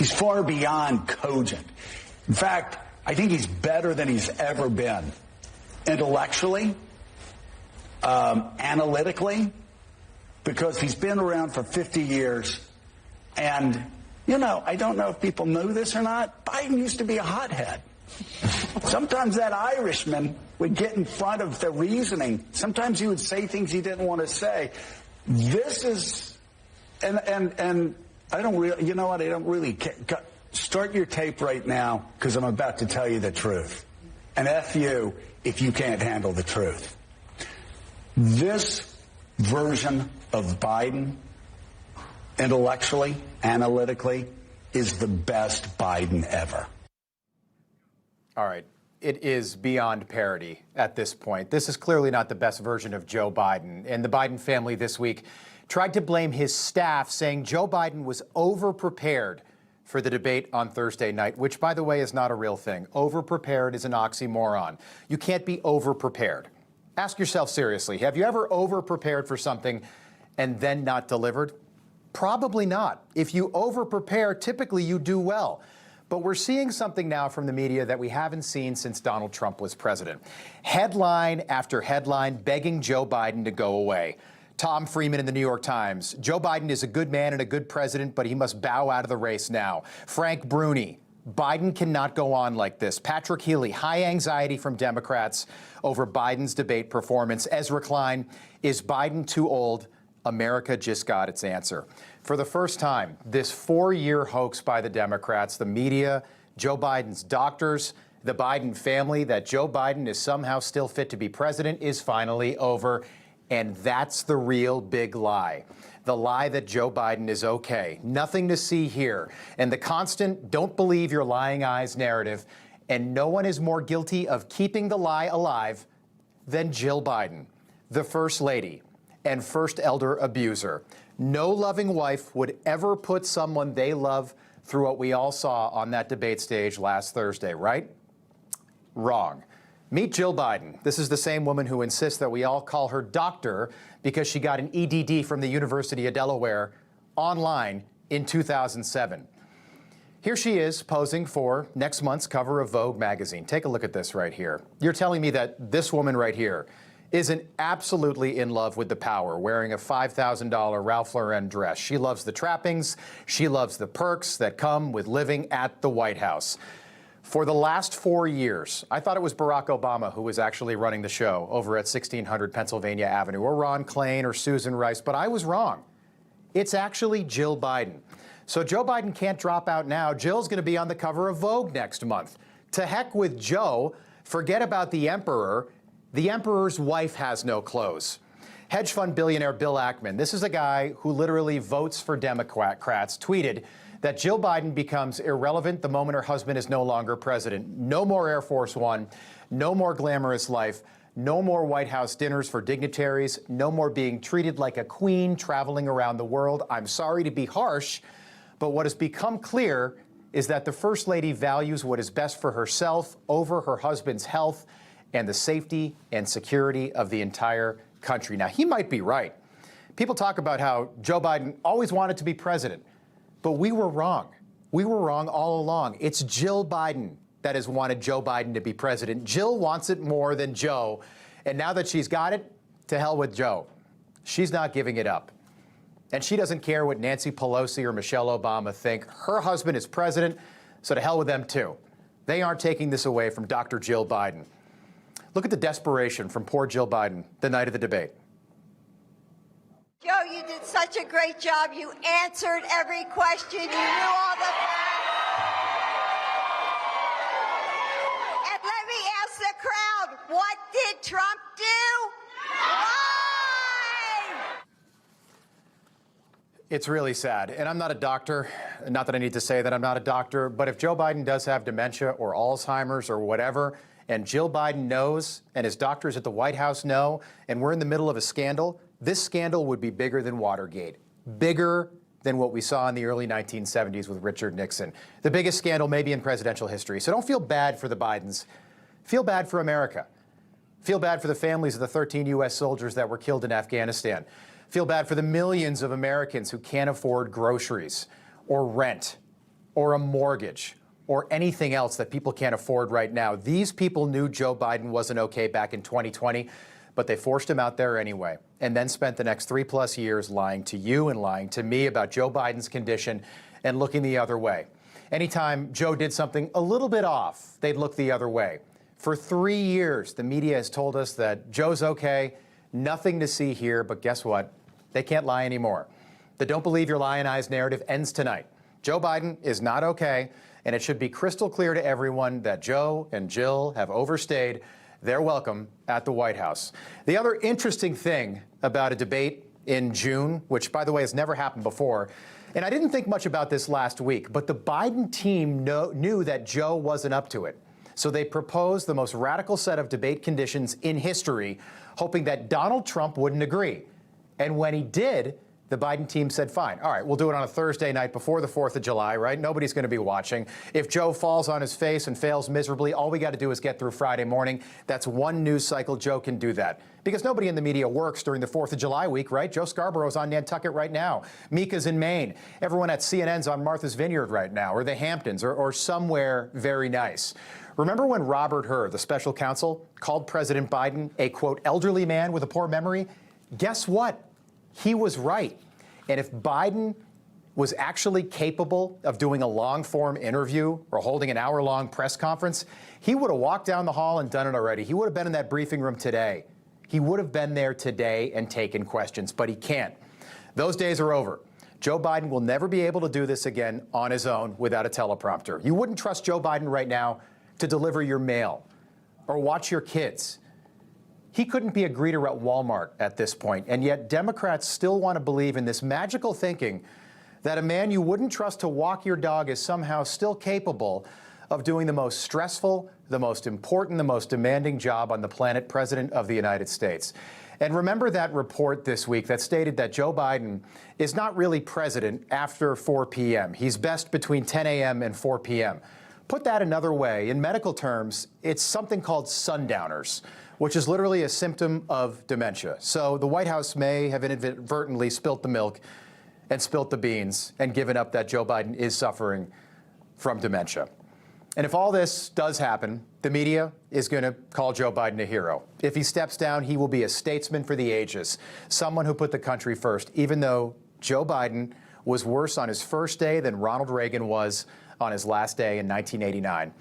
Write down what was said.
He's far beyond cogent. In fact, I think he's better than he's ever been. Intellectually, analytically, because he's been around for 50 years. And, you know, I don't know if people know this or not, Biden used to be a hothead. Sometimes that Irishman would get in front of the reasoning. Sometimes he would say things he didn't want to say. This is, and I don't really, you know what, I don't really care. Start your tape right now, because I'm about to tell you the truth. And F you if you can't handle the truth. This version of Biden, intellectually, analytically, is the best Biden ever. All right. It is beyond parody at this point. This is clearly not the best version of Joe Biden. And the Biden family this week tried to blame his staff, saying Joe Biden was over-prepared for the debate on Thursday night, which, by the way, is not a real thing. Over-prepared is an oxymoron. You can't be over-prepared. Ask yourself seriously, have you ever over-prepared for something and then not delivered? Probably not. If you over-prepare, typically you do well. But we're seeing something now from the media that we haven't seen since Donald Trump was president. Headline after headline begging Joe Biden to go away. Tom Freeman in the New York Times. Joe Biden is a good man and a good president, but he must bow out of the race now. Frank Bruni. Biden cannot go on like this. Patrick Healy. High anxiety from Democrats over Biden's debate performance. Ezra Klein. Is Biden too old? America just got its answer. For the first time, this 4-year hoax by the Democrats, the media, Joe Biden's doctors, the Biden family, that Joe Biden is somehow still fit to be president is finally over. And that's the real big lie. The lie that Joe Biden is okay. Nothing to see here. And the constant don't believe your lying eyes narrative. And no one is more guilty of keeping the lie alive than Jill Biden, the First Lady and first elder abuser. No loving wife would ever put someone they love through what we all saw on that debate stage last Thursday, right? Wrong. Meet Jill Biden. This is the same woman who insists that we all call her doctor because she got an EDD from the University of Delaware online in 2007. Here she is posing for next month's cover of Vogue magazine. Take a look at this right here. You're telling me that this woman right here isn't absolutely in love with the power, wearing a $5,000 Ralph Lauren dress. She loves the trappings. She loves the perks that come with living at the White House. For the last 4 years, I thought it was Barack Obama who was actually running the show over at 1600 Pennsylvania Avenue, or Ron Klain or Susan Rice, but I was wrong. It's actually Jill Biden. So Joe Biden can't drop out now. Jill's going to be on the cover of Vogue next month. To heck with Joe. Forget about the emperor. The emperor's wife has no clothes. Hedge fund billionaire Bill Ackman, this is a guy who literally votes for Democrats, tweeted that Jill Biden becomes irrelevant the moment her husband is no longer president. No more Air Force One, no more glamorous life, no more White House dinners for dignitaries, no more being treated like a queen traveling around the world. I'm sorry to be harsh, but what has become clear is that the First Lady values what is best for herself over her husband's health and the safety and security of the entire country. Now, he might be right. People talk about how Joe Biden always wanted to be president, but we were wrong. We were wrong all along. It's Jill Biden that has wanted Joe Biden to be president. Jill wants it more than Joe, and now that she's got it, to hell with Joe. She's not giving it up. And she doesn't care what Nancy Pelosi or Michelle Obama think. Her husband is president, so to hell with them too. They aren't taking this away from Dr. Jill Biden. Look at the desperation from poor Jill Biden the night of the debate. Joe, you did such a great job. You answered every question. You knew all the... And let me ask the crowd, what did Trump do? Why? It's really sad. And I'm not a doctor. Not that I need to say that I'm not a doctor. But if Joe Biden does have dementia or Alzheimer's or whatever, and Jill Biden knows, and his doctors at the White House know, and we're in the middle of a scandal, this scandal would be bigger than Watergate, bigger than what we saw in the early 1970s with Richard Nixon. The biggest scandal maybe in presidential history. So don't feel bad for the Bidens. Feel bad for America. Feel bad for the families of the 13 U.S. soldiers that were killed in Afghanistan. Feel bad for the millions of Americans who can't afford groceries or rent or a mortgage or anything else that people can't afford right now. These people knew Joe Biden wasn't okay back in 2020, but they forced him out there anyway, and then spent the next 3+ years lying to you and lying to me about Joe Biden's condition and looking the other way. Anytime Joe did something a little bit off, they'd look the other way. For 3 years, the media has told us that Joe's okay, nothing to see here, but guess what? They can't lie anymore. The don't believe your lionized narrative ends tonight. Joe Biden is not okay, and it should be crystal clear to everyone that Joe and Jill have overstayed their welcome at the White House. The other interesting thing about a debate in June, which, by the way, has never happened before, and I didn't think much about this last week, but the Biden team knew that Joe wasn't up to it. So they proposed the most radical set of debate conditions in history, hoping that Donald Trump wouldn't agree. And when he did, the Biden team said, fine, all right, we'll do it on a Thursday night before the 4th of July, right? Nobody's going to be watching. If Joe falls on his face and fails miserably, all we got to do is get through Friday morning. That's one news cycle. Joe can do that. Because nobody in the media works during the 4th of July week, right? Joe Scarborough's on Nantucket right now. Mika's in Maine. Everyone at CNN's on Martha's Vineyard right now, or the Hamptons, or somewhere very nice. Remember when Robert Hur, the special counsel, called President Biden a, quote, elderly man with a poor memory? Guess what? He was right. And if Biden was actually capable of doing a long-form interview or holding an hour-long press conference, he would have walked down the hall and done it already. He would have been in that briefing room today. He would have been there today and taken questions, but he can't. Those days are over. Joe Biden will never be able to do this again on his own without a teleprompter. You wouldn't trust Joe Biden right now to deliver your mail or watch your kids. He couldn't be a greeter at Walmart at this point, and yet Democrats still want to believe in this magical thinking that a man you wouldn't trust to walk your dog is somehow still capable of doing the most stressful, the most important, the most demanding job on the planet, President of the United States. And remember that report this week that stated that Joe Biden is not really president after 4 p.m. He's best between 10 a.m. and 4 p.m. Put that another way, in medical terms, it's something called sundowners, which is literally a symptom of dementia. So the White House may have inadvertently spilt the milk and spilt the beans and given up that Joe Biden is suffering from dementia. And if all this does happen, the media is going to call Joe Biden a hero. If he steps down, he will be a statesman for the ages, someone who put the country first, even though Joe Biden was worse on his first day than Ronald Reagan was on his last day in 1989.